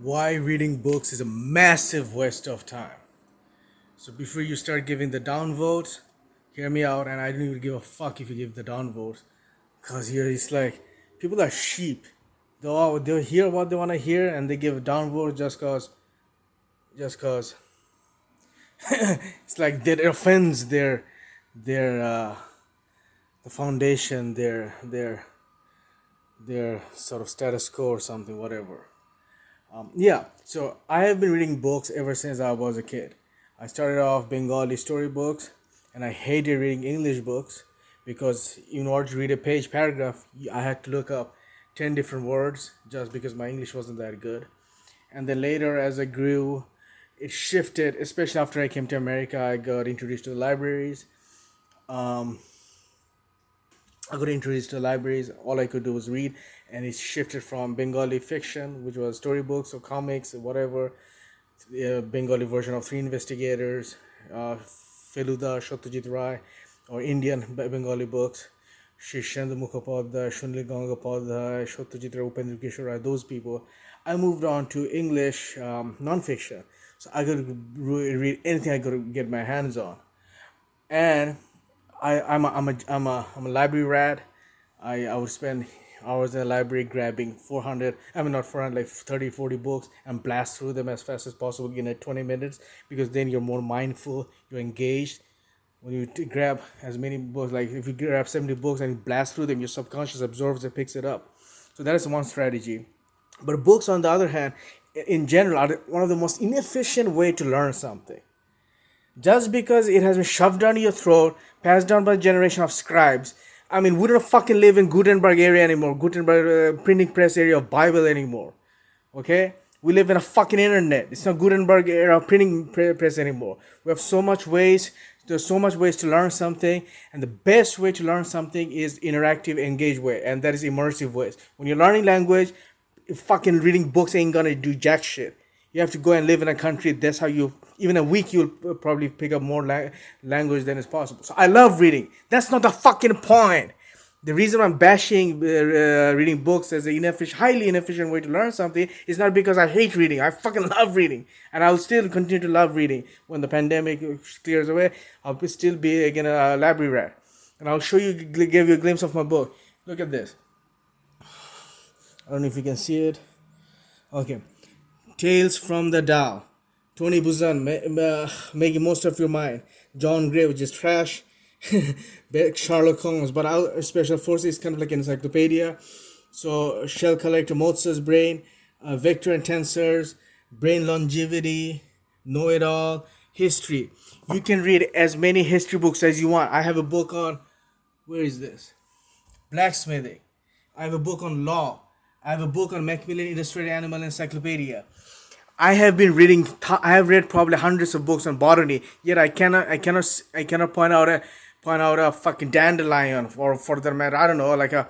why reading books is a massive waste of time. So before you start giving the downvotes, hear me out, and I don't even give a fuck if you give the downvotes, cause here it's like people are sheep. They'll hear what they want to hear, and they give downvotes just cause it's like that offends their the foundation, their sort of status quo or something, whatever. Yeah, so I have been reading books ever since I was a kid. I started off Bengali storybooks, and I hated reading English books because in order to read a page paragraph, I had to look up 10 different words just because my English wasn't that good. And then later, as I grew, it shifted, especially after I came to America. I got introduced to the libraries. Um, I got introduced to libraries. All I could do was read, and it shifted from Bengali fiction, which was storybooks or comics or whatever, Bengali version of Three Investigators, Feluda, Satyajit Ray, or Indian Bengali books, Shishendu Mukhopadhyay, Shunli Gangopadhyay, Satyajit Ray, Upendra Kishore Ray, those people. I moved on to English non-fiction. So I could read anything I could get my hands on. And I'm a library rat. I would spend hours in the library grabbing 400, I mean not 400, like 30, 40 books and blast through them as fast as possible in 20 minutes, because then you're more mindful, you're engaged. When you grab as many books, like if you grab 70 books and you blast through them, your subconscious absorbs and picks it up. So that is one strategy. But books, on the other hand, in general, are one of the most inefficient way to learn something. Just because it has been shoved down your throat, passed down by a generation of scribes. I mean, we don't fucking live in Gutenberg area anymore, Gutenberg printing press area of Bible anymore. Okay? We live in a fucking internet. It's not Gutenberg era printing press anymore. We have so much ways. There's so much ways to learn something, and the best way to learn something is interactive, engaged way, and that is immersive ways. When you're learning language, fucking reading books ain't gonna do jack shit. You have to go and live in a country. That's how you, even a week, you'll probably pick up more language than is possible. So I love reading. That's not the fucking point. The reason I'm bashing reading books as an highly inefficient way to learn something is not because I hate reading. I fucking love reading, and I'll still continue to love reading. When the pandemic clears away, I'll still be again a library rat, and I'll show you, give you a glimpse of my book. Look at this. I don't know if you can see it. Okay. Tales from the Tao. Tony Buzan, making most of your mind. John Gray, which is trash. Sherlock Holmes, but our special forces is kind of like an encyclopedia. So, Shell Collector, Mozart's Brain, Vector and Tensors, Brain Longevity, Know It All, History. You can read as many history books as you want. I have a book on, where is this? Blacksmithing. I have a book on law. I have a book on Macmillan Illustrated Animal Encyclopedia. I have been reading. I have read probably hundreds of books on botany. Yet I cannot point out a fucking dandelion, or for that matter, I don't know, like a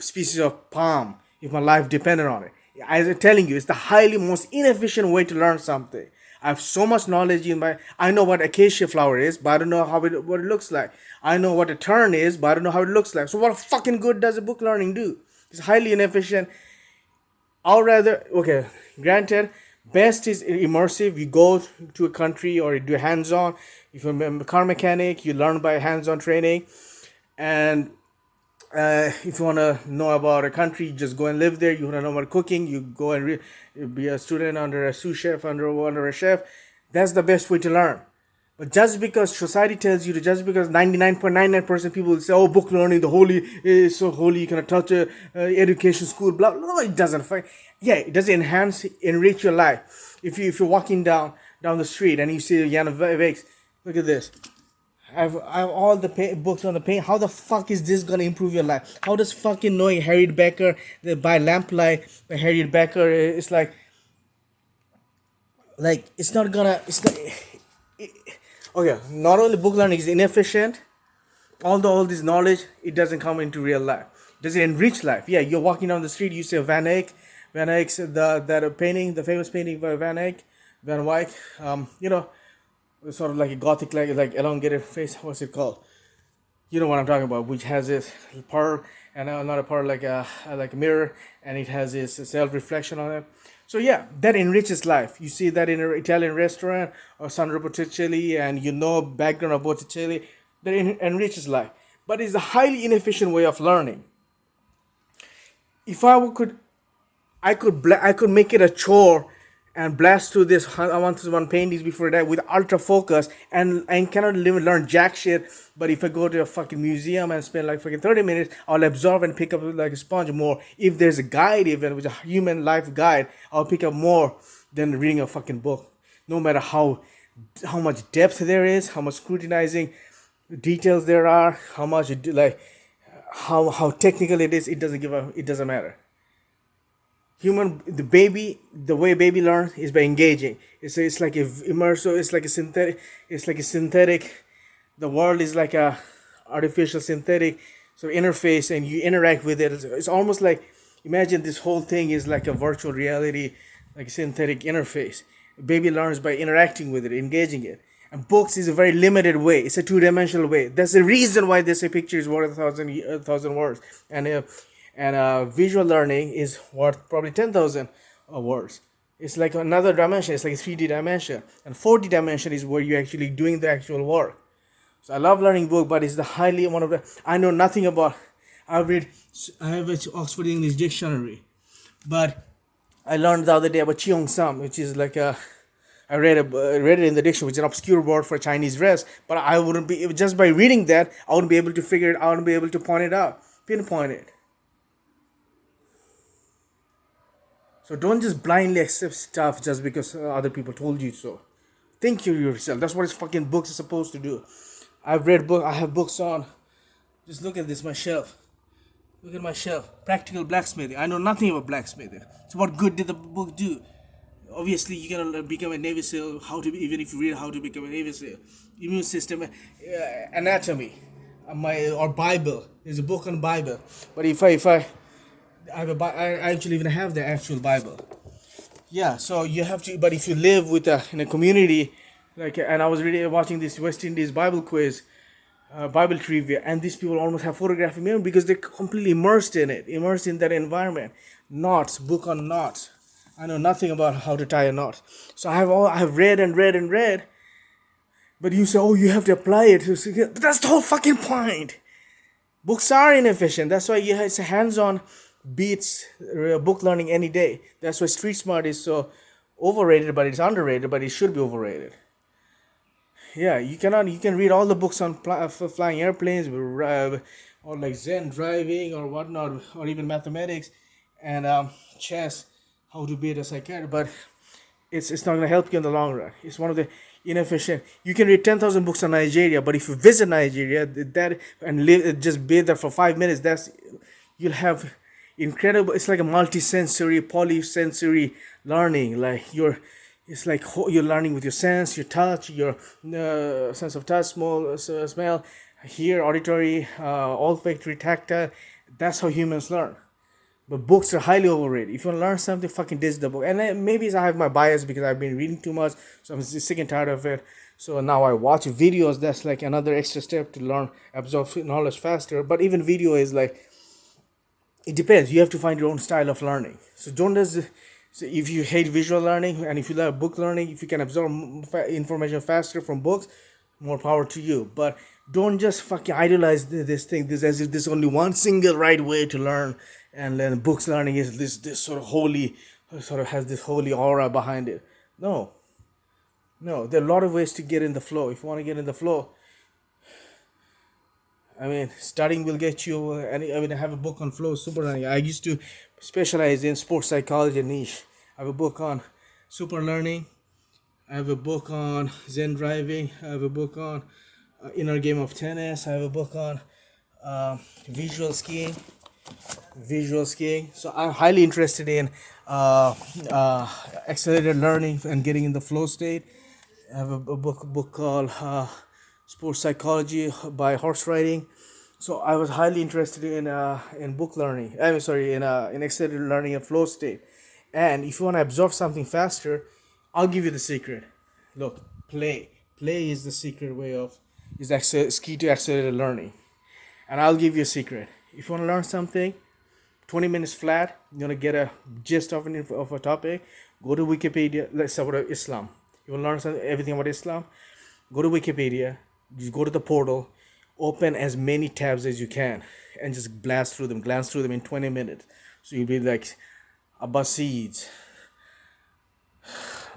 species of palm, if my life depended on it. As I'm telling you, it's the highly most inefficient way to learn something. I have so much knowledge in my. I know what acacia flower is, but I don't know what it looks like. I know what a tern is, but I don't know how it looks like. So what fucking good does a book learning do? It's highly inefficient. Or rather, okay, granted, best is immersive. You go to a country or you do hands-on. If you're a car mechanic, you learn by hands-on training. And if you want to know about a country, you just go and live there. You want to know about cooking, you go and be a student under a sous chef, under a chef. That's the best way to learn. But just because society tells you to, just because 99.99% people will say, oh, book learning, the holy is so holy, you cannot touch a education school, blah, blah. No, it doesn't. Yeah, it does enrich your life. If you're walking down the street and you see Jan Wakes, look at this. I have all the books on the paint. How the fuck is this gonna improve your life? How does fucking knowing Harriet Becker, by lamplight by Harriet Becker, it's like it's not gonna. It's not. Okay, not only book learning is inefficient, although all this knowledge, it doesn't come into real life. Does it enrich life? Yeah, you're walking down the street, you see Van Eyck's that painting, the famous painting by Van Wyck. Sort of like a gothic, like elongated face. What's it called? You know what I'm talking about, which has this part, and not a part, like a mirror, and it has this self reflection on it. So yeah, that enriches life. You see that in an Italian restaurant or Sandro Botticelli, and you know background of Botticelli, that enriches life. But it's a highly inefficient way of learning. If I could make it a chore and blast through this. I want to one paintings before that with ultra focus and cannot live, learn jack shit. But if I go to a fucking museum and spend like fucking 30 minutes, I'll absorb and pick up like a sponge more. If there's a guide, even with a human life guide, I'll pick up more than reading a fucking book. No matter how much depth there is, how much scrutinizing details there are, how much like how technical it is, it doesn't matter. The way baby learns is by engaging. It's like a immersive, it's like a synthetic. The world is like a artificial synthetic sort of interface, and you interact with it. It's almost like, imagine this whole thing is like a virtual reality, like a synthetic interface. Baby learns by interacting with it, engaging it. And books is a very limited way. It's a two-dimensional way. That's the reason why they say picture is worth a thousand words. And visual learning is worth probably 10,000 words. It's like another dimension. It's like a 3D dimension, and 4D dimension is where you're actually doing the actual work. So I love learning book, but it's the highly one of the I know nothing about. I read I have an Oxford English Dictionary, but I learned the other day about Cheong Sam, which is like a I read it in the dictionary, which is an obscure word for Chinese dress. But I wouldn't be just by reading that. I wouldn't be able to figure it. I wouldn't be able to point it out, pinpoint it. So don't just blindly accept stuff just because other people told you so. Think you yourself. That's what fucking books are supposed to do. I have books on. Just look at this, my shelf. Look at my shelf. Practical blacksmithing. I know nothing about blacksmithing. So what good did the book do? Obviously, you can become a Navy SEAL. Even if you read how to become a Navy SEAL, immune system, anatomy, my or Bible. There's a book on Bible. But if I have I actually even have the actual Bible. Yeah, so you have to. But if you live in a community, like, and I was really watching this West Indies Bible quiz, Bible trivia, and these people almost have photographic memory because they're completely immersed in it, immersed in that environment. Knots, book on knots. I know nothing about how to tie a knot. So I have read and read and read. But you say, oh, you have to apply it. But that's the whole fucking point. Books are inefficient. That's why it's a hands-on beats book learning any day. That's why street smart is so overrated, but it's underrated, but it should be overrated. Yeah, you can read all the books on flying airplanes, or like Zen driving or whatnot, or even mathematics and chess, how to beat a psychiatrist, but it's not gonna help you in the long run. It's one of the inefficient. You can read 10,000 books on Nigeria, but if you visit Nigeria, that and live just be there for 5 minutes, that's you'll have incredible. It's like a multi-sensory, polysensory learning. Like it's like you're learning with your sense, your touch, your sense of touch, smell, hear, auditory, olfactory, tactile. That's how humans learn. But books are highly overrated. If you want to learn something, fucking digital book. And then maybe I have my bias because I've been reading too much, so I'm just sick and tired of it. So now I watch videos. That's like another extra step to learn, absorb knowledge faster. But even video is like, it depends. You have to find your own style of learning. So don't just. So if you hate visual learning and if you love book learning, if you can absorb information faster from books, more power to you. But don't just fucking idolize this thing. This as if there's only one single right way to learn, and then books learning is this sort of holy, sort of has this holy aura behind it. No, no. There are a lot of ways to get in the flow. If you want to get in the flow, I mean, studying will get you. I have a book on flow, super learning. I used to specialize in sports psychology niche. I have a book on super learning. I have a book on Zen driving. I have a book on inner game of tennis. I have a book on visual skiing. Visual skiing. So I'm highly interested in accelerated learning and getting in the flow state. I have a book called Sports Psychology by Horse Riding. So I was highly interested in book learning. I'm sorry, in accelerated learning and flow state. And if you want to absorb something faster, I'll give you the secret. Look, play. Play is the secret way of is key to accelerated learning. And I'll give you a secret. If you want to learn something, 20 minutes flat. You're gonna get a gist of a topic. Go to Wikipedia. Let's say about Islam. You will learn everything about Islam. Go to Wikipedia. You go to the portal. Open as many tabs as you can, and just blast through them. Glance through them in 20 minutes. So you'll be like Abbasids,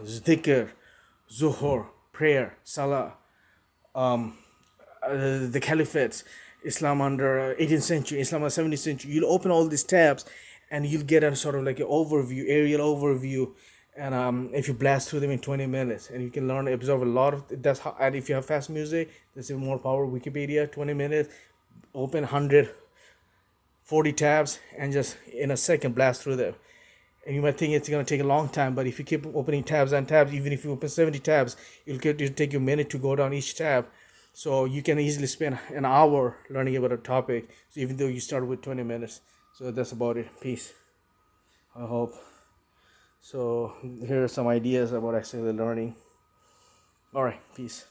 Zikr, Zuhur, prayer, Salah, the caliphates, Islam under 18th century, Islam under 17th century. You'll open all these tabs, and you'll get a sort of like an overview, aerial overview. And if you blast through them in 20 minutes, and you can learn, absorb a lot of that's how. And if you have fast music, there's even more power. Wikipedia, 20 minutes, open 140 tabs, and just in a second blast through them. And you might think it's going to take a long time, but if you keep opening tabs and tabs, even if you open 70 tabs, it'll take you a minute to go down each tab. So you can easily spend an hour learning about a topic, so even though you start with 20 minutes. So that's about it. Peace. I hope. So here are some ideas about actually learning. All right. Peace.